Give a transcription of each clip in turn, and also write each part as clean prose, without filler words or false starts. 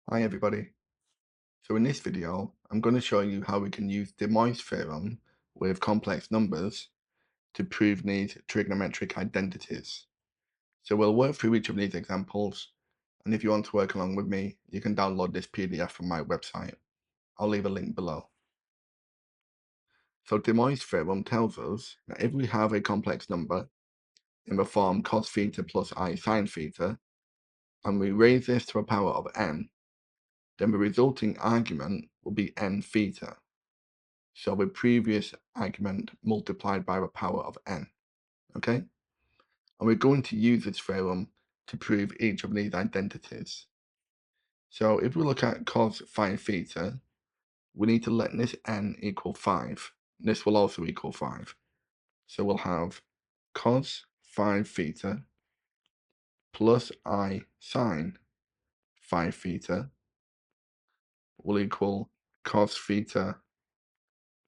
Hi everybody. So in this video, I'm going to show you how we can use the Moivre theorem with complex numbers to prove these trigonometric identities. So we'll work through each of these examples, and if you want to work along with me, you can download this PDF from my website. I'll leave a link below. So the Moivre theorem tells us that if we have a complex number in the form cos theta plus I sine theta, and we raise this to a power of n, then the resulting argument will be n theta. So the previous argument multiplied by the power of n, okay? And we're going to use this theorem to prove each of these identities. So if we look at cos 5 theta, we need to let this n equal 5. This will also equal 5. So we'll have cos 5 theta plus I sine 5 theta will equal cos theta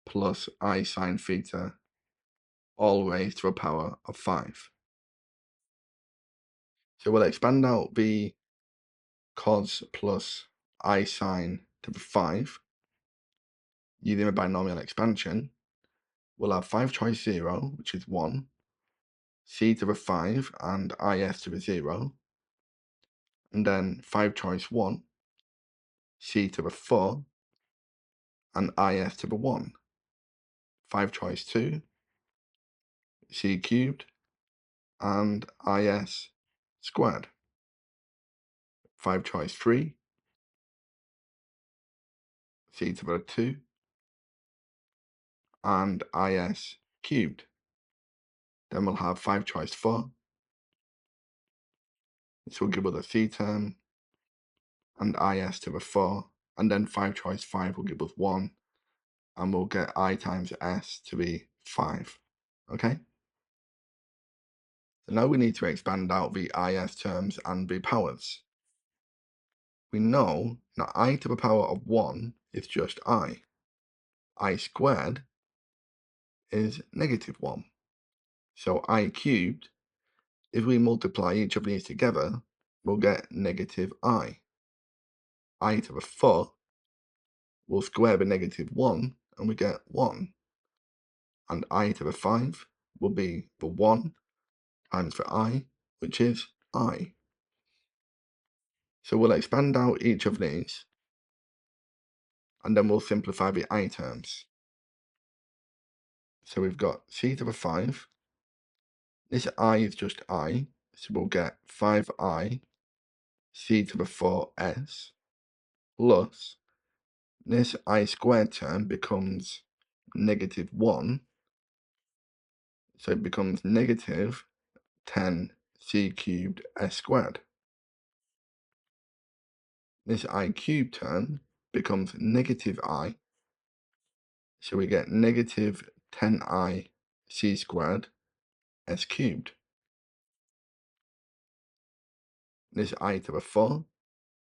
plus I sine theta all raised to a power of 5. So we'll expand out the cos plus I sine to the 5 using a binomial expansion. We'll have 5 choice 0, which is 1, c to the 5 and is to the 0, and then 5 choice 1, c to the 4 and is to the 1, 5 choice 2, c cubed and is squared, 5 choice 3, c to the 2 and is cubed. Then we'll have 5 choice 4, this will give us a c term, and is to the 4, and then 5 choice 5 will give us 1, and we'll get I times s to be 5, okay? So now we need to expand out the is terms and the powers. We know that I to the power of 1 is just I squared is negative 1. So I cubed, if we multiply each of these together, we'll get negative I to the 4 will square the negative 1, and we get 1. And I to the 5 will be the 1 times the I, which is I. So we'll expand out each of these, and then we'll simplify the I terms. So we've got c to the 5. This I is just I, so we'll get 5i c to the 4s plus this I squared term becomes negative 1, so it becomes negative 10 c cubed s squared. This I cubed term becomes negative I, so we get negative 10i c squared s cubed. This I to the 4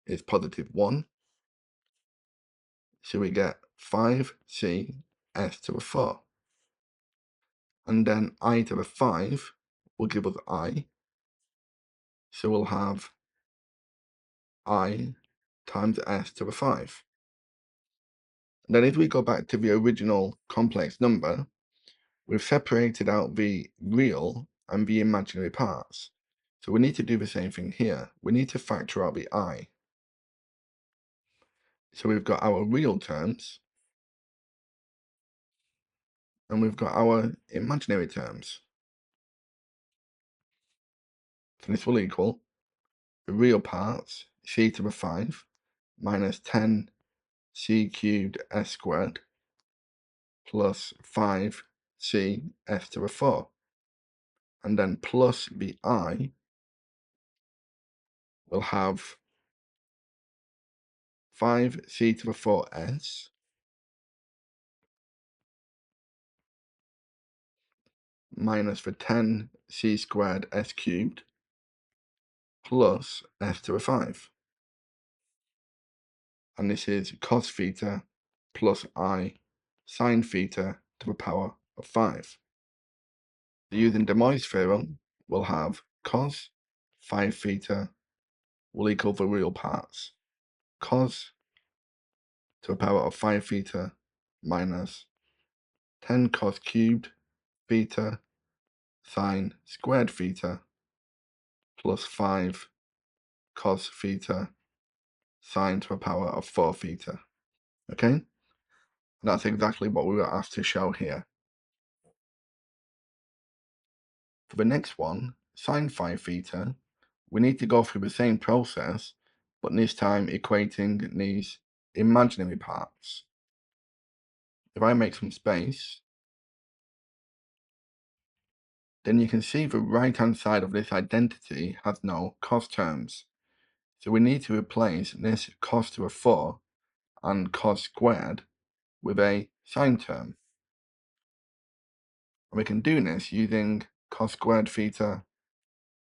is positive 1, so we get 5c s to the 4. And then I to the 5 will give us I, so we'll have I times s to the 5. And then if we go back to the original complex number, we've separated out the real and the imaginary parts. So we need to do the same thing here. We need to factor out the I. So we've got our real terms, and we've got our imaginary terms. So this will equal the real parts, c to the 5, minus 10 c cubed s squared, plus 5 c s to the 4. And then plus the I will have 5c to the 4s minus the 10 c squared s cubed plus s to the 5. And this is cos theta plus I sine theta to the power of 5. So using the Moivre theorem, we'll have cos 5 theta will equal the real parts, cos to the power of 5 theta minus 10 cos cubed theta sine squared theta plus 5 cos theta sine to the power of 4 theta. Okay? That's exactly what we were asked to show here. For the next one, sine 5 theta, we need to go through the same process, but this time equating these imaginary parts. If I make some space, then you can see the right-hand side of this identity has no cos terms. So we need to replace this cos to the 4 and cos squared with a sine term. And we can do this using cos squared theta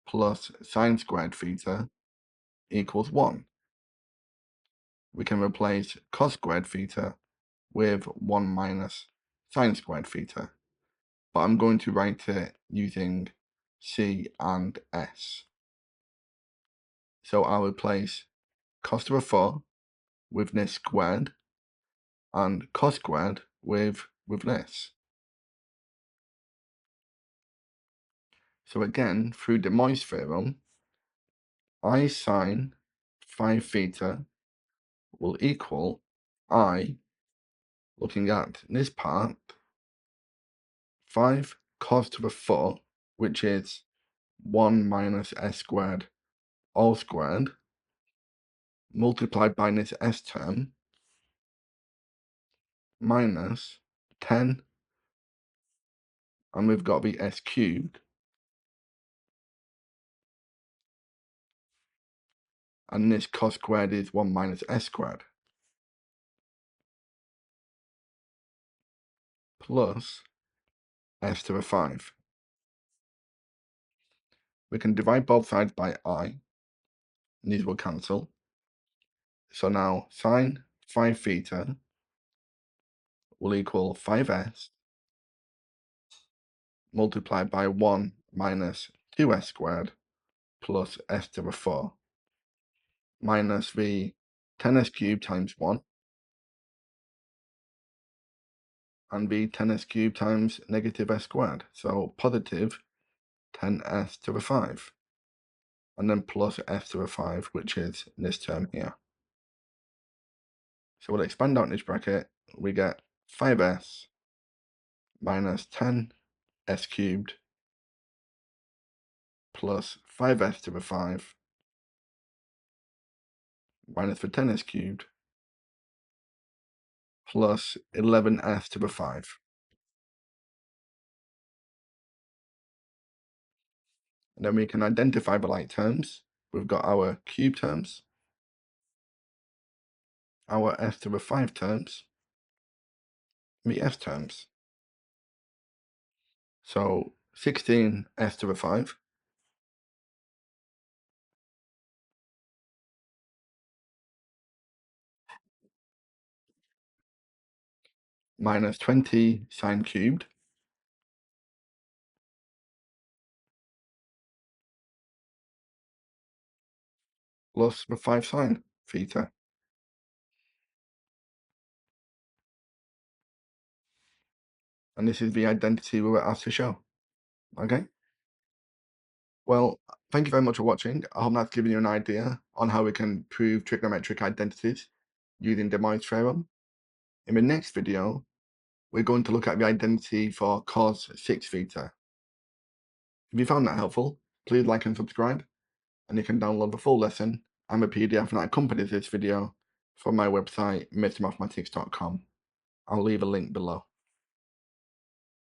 plus sine squared theta equals 1. We can replace cos squared theta with 1 minus sine squared theta. But I'm going to write it using C and S. So I'll replace cos to the 4 with this squared and cos squared with this. So again, through the Moivre theorem, I sine 5 theta will equal I, looking at this part, 5 cos to the 4, which is 1 minus s squared all squared, multiplied by this s term, minus 10, and we've got the s cubed, and this cos squared is 1 minus s squared, plus s to the 5. We can divide both sides by I, and these will cancel. So now sine 5 theta will equal 5s multiplied by 1 minus 2s squared plus s to the 4 minus the 10s cubed times 1 and the 10s cubed times negative s squared. So positive 10s to the 5 and then plus s to the 5, which is this term here. So we'll expand out this bracket. We get 5s minus 10s cubed plus 5s to the 5 minus the 10s cubed plus 11s to the 5. And then we can identify the like terms. We've got our cube terms, our s to the 5 terms, the s terms. So 16s to the 5 minus 20 sine cubed plus the 5 sine theta. And this is the identity we were asked to show. Okay? Well, thank you very much for watching. I hope that's given you an idea on how we can prove trigonometric identities using the Moivre theorem. In the next video, we're going to look at the identity for cos 6 theta. If you found that helpful, please like and subscribe, and you can download the full lesson and the PDF that accompanies this video from my website, mrmathematics.com. I'll leave a link below.